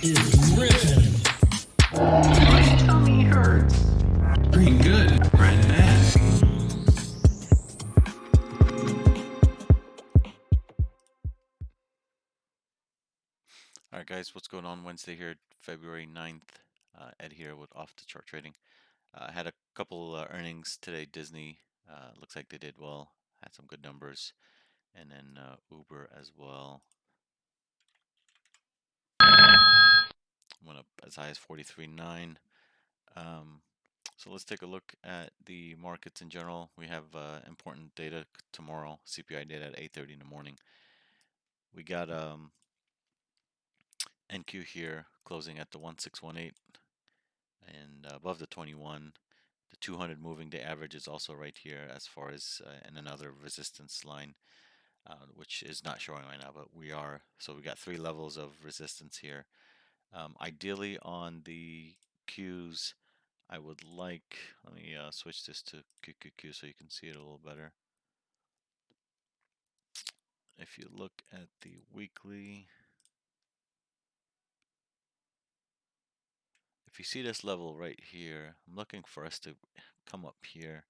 is Griffin. My tummy hurts. Pretty good, right back. Alright guys, what's going on Wednesday here, February 9th? Ed here with Off the Chart Trading. I had a couple earnings today. Disney, looks like they did well, had some good numbers, and then Uber as well. Went up as high as 43.9. So let's take a look at the markets in general. We have important data tomorrow, CPI data at 8:30 in the morning. We got NQ here closing at the 1618 and above the 21. The 200 moving day average is also right here as far as and another resistance line, which is not showing right now, but we are. So we got three levels of resistance here. Ideally on the Qs, I would like, let me switch this to QQQ so you can see it a little better. If you look at the weekly, if you see this level right here, I'm looking for us to come up here.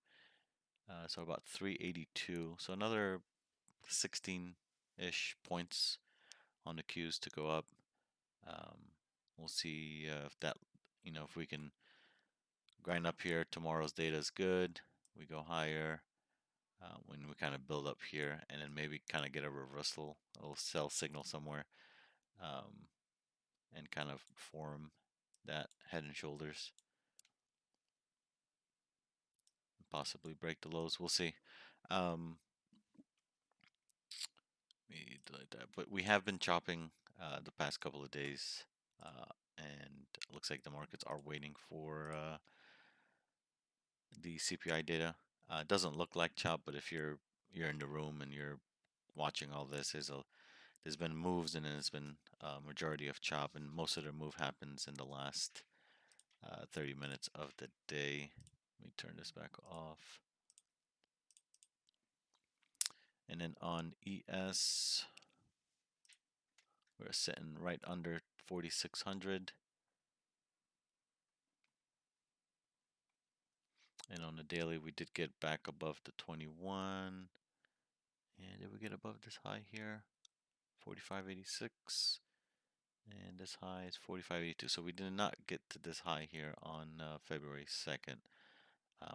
So about 382. So another 16-ish points on the Qs to go up. We'll see if that, if we can grind up here. Tomorrow's data is good. We go higher when we kind of build up here, and then maybe kind of get a reversal, a little sell signal somewhere, and kind of form that head and shoulders. Possibly break the lows. We'll see. Let me delete that. But we have been chopping the past couple of days, and it looks like the markets are waiting for the CPI data. It doesn't look like chop, but if you're in the room and you're watching all this, there's been moves and then it's been a majority of chop, and most of the move happens in the last 30 minutes of the day. Let me turn this back off. And then on ES, we're sitting right under 4,600. And on the daily, we did get back above the 21. And did we get above this high here? 45.86. And this high is 45.82. So we did not get to this high here on February 2nd.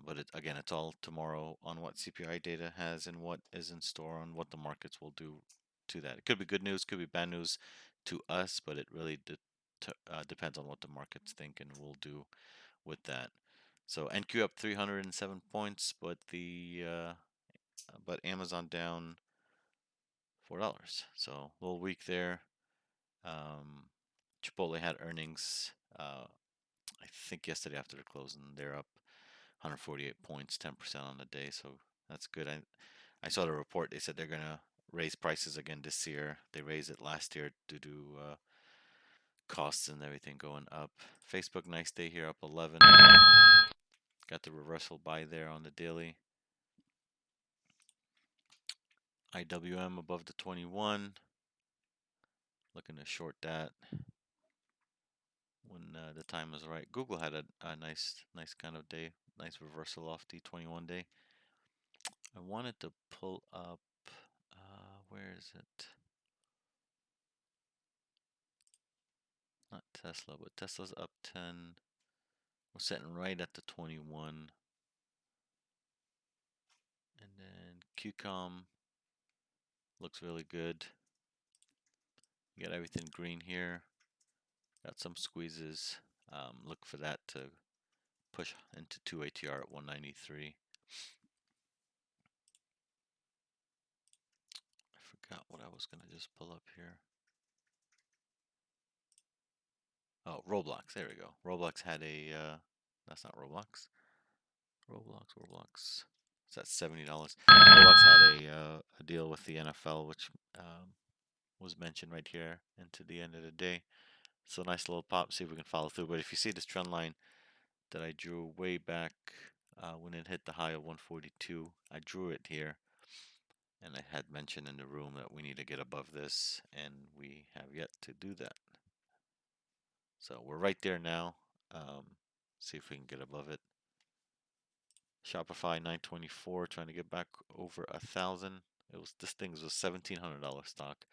But again, it's all tomorrow on what CPI data has and what is in store on what the markets will do to that. It could be good news, could be bad news to us, but it really depends on what the markets think and will do with that. So NQ up 307 points, but but Amazon down $4. So a little weak there. Chipotle had earnings. I think yesterday after the closing, they're up 148 points, 10% on the day. So that's good. I saw the report. They said they're gonna raise prices again this year. They raised it last year due to costs and everything going up. Facebook, nice day here, up 11. Got the reversal buy there on the daily. IWM above the 21. Looking to short that when the time is right. Google had a nice kind of day, nice reversal off the 21 day. I wanted to pull up, where is it? Not Tesla, but Tesla's up 10. We're sitting right at the 21. And then QCOM looks really good. You got everything green here. Got some squeezes. Look for that to push into 2 ATR at 193. I forgot what I was going to just pull up here. Oh, Roblox. There we go. Roblox had a, that's not Roblox. Roblox. It's at $70. Roblox had a deal with the NFL, which was mentioned right here into the end of the day. So nice little pop. See if we can follow through. But if you see this trend line that I drew way back when it hit the high of 142, I drew it here. And I had mentioned in the room that we need to get above this, and we have yet to do that. So we're right there now. See if we can get above it. Shopify 924, trying to get back over 1,000. This thing was a $1,700 stock.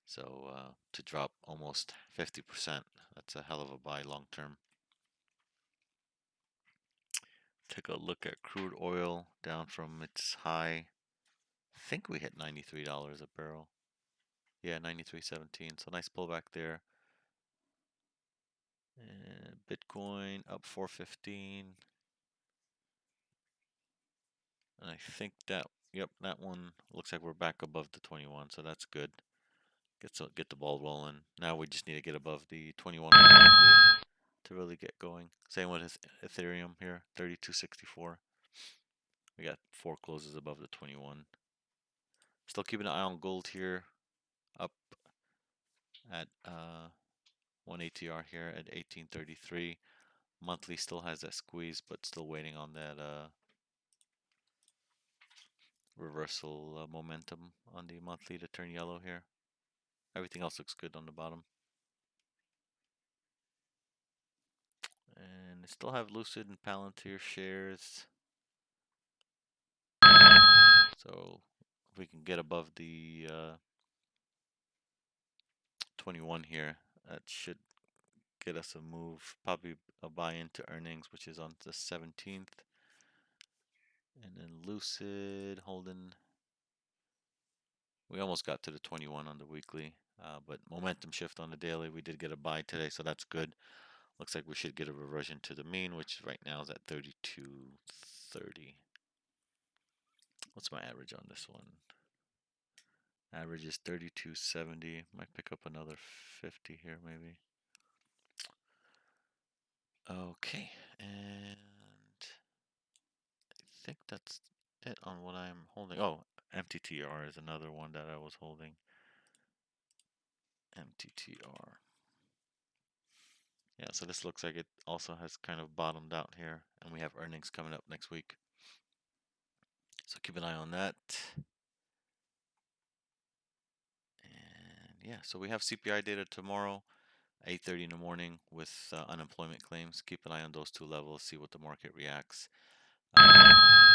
So to drop almost 50%, that's a hell of a buy long term. Take a look at crude oil down from its high. I think we hit $93 a barrel. Yeah, 93.17. So nice pullback there. And Bitcoin up 415. And I think yep, that one looks like we're back above the 21, so that's good. Get the ball rolling. Now we just need to get above the 21 monthly to really get going. Same with Ethereum here, 3264. We got 4 closes above the 21. Still keeping an eye on gold here, up at 1 ATR here at 1833. Monthly still has that squeeze, but still waiting on that reversal momentum on the monthly to turn yellow here. Everything else looks good on the bottom. And I still have Lucid and Palantir shares. So if we can get above the 21 here, that should get us a move, probably a buy into earnings, which is on the 17th. And then Lucid holding. We almost got to the 21 on the weekly, but momentum shift on the daily. We did get a buy today, so that's good. Looks like we should get a reversion to the mean, which right now is at 32.30. What's my average on this one? Average is 32.70. Might pick up another 50 here, maybe. Okay, and I think that's it on what I'm holding. Oh, MTTR is another one that I was holding. MTTR. Yeah, so this looks like it also has kind of bottomed out here, and we have earnings coming up next week. So keep an eye on that. And yeah, so we have CPI data tomorrow, 8:30 in the morning with unemployment claims. Keep an eye on those two levels, see what the market reacts.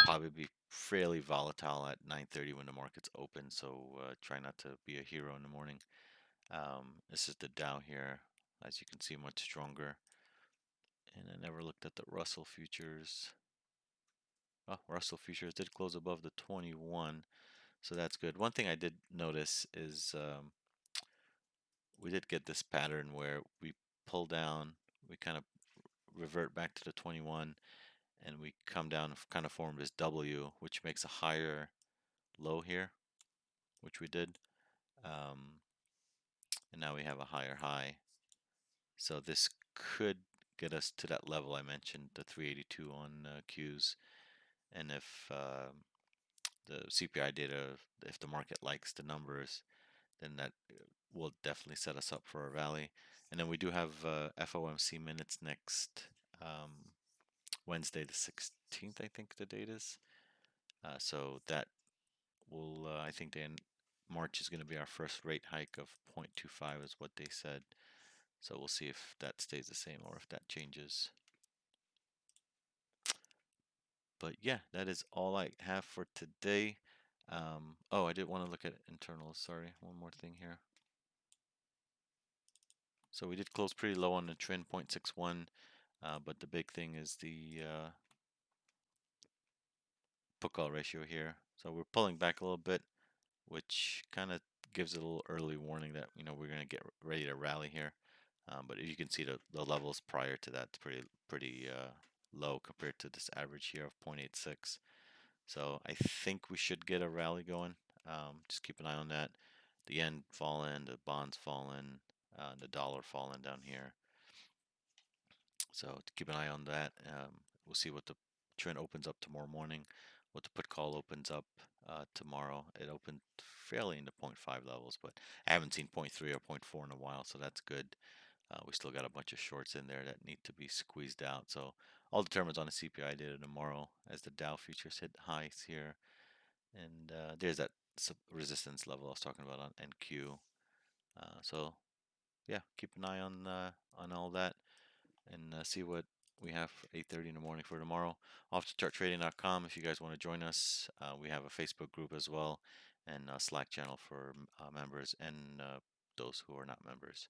Probably be fairly volatile at 9:30 when the market's open, so try not to be a hero in the morning. This is the Dow here, as you can see, much stronger. And I never looked at the Russell futures. Oh, Russell futures did close above the 21, so that's good. One thing I did notice is we did get this pattern where we pull down, we kind of revert back to the 21, and we come down, kind of form this W, which makes a higher low here, which we did. And now we have a higher high. So this could get us to that level I mentioned, the 382 on Qs. And if the CPI data, if the market likes the numbers, then that will definitely set us up for a rally. And then we do have FOMC minutes next Wednesday the 16th, I think the date is. So that will, I think, March is going to be our first rate hike of 0.25 is what they said. So we'll see if that stays the same or if that changes. But yeah, that is all I have for today. Oh, I did want to look at internals. Sorry, one more thing here. So we did close pretty low on the trend, 0.61. But the big thing is the put call ratio here. So we're pulling back a little bit, which kind of gives a little early warning that we're going to get ready to rally here. But you can see the levels prior to that pretty low compared to this average here of 0.86. So I think we should get a rally going. Just keep an eye on that. The yen falling, the bonds falling, the dollar falling down here. So to keep an eye on that. We'll see what the trend opens up tomorrow morning, what the put call opens up tomorrow. It opened fairly in the zero point 0.5 levels, but I haven't seen 0.3 or zero point 0.4 in a while, so that's good. We still got a bunch of shorts in there that need to be squeezed out. So all determines on the CPI data tomorrow as the Dow futures hit highs here. And there's that resistance level I was talking about on NQ. So yeah, keep an eye on all that and see what we have for 8:30 in the morning for tomorrow. Off to charttrading.com if you guys want to join us. We have a Facebook group as well and a Slack channel for members and those who are not members.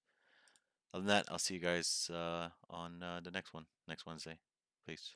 Other than that, I'll see you guys on the next one, next Wednesday. Peace.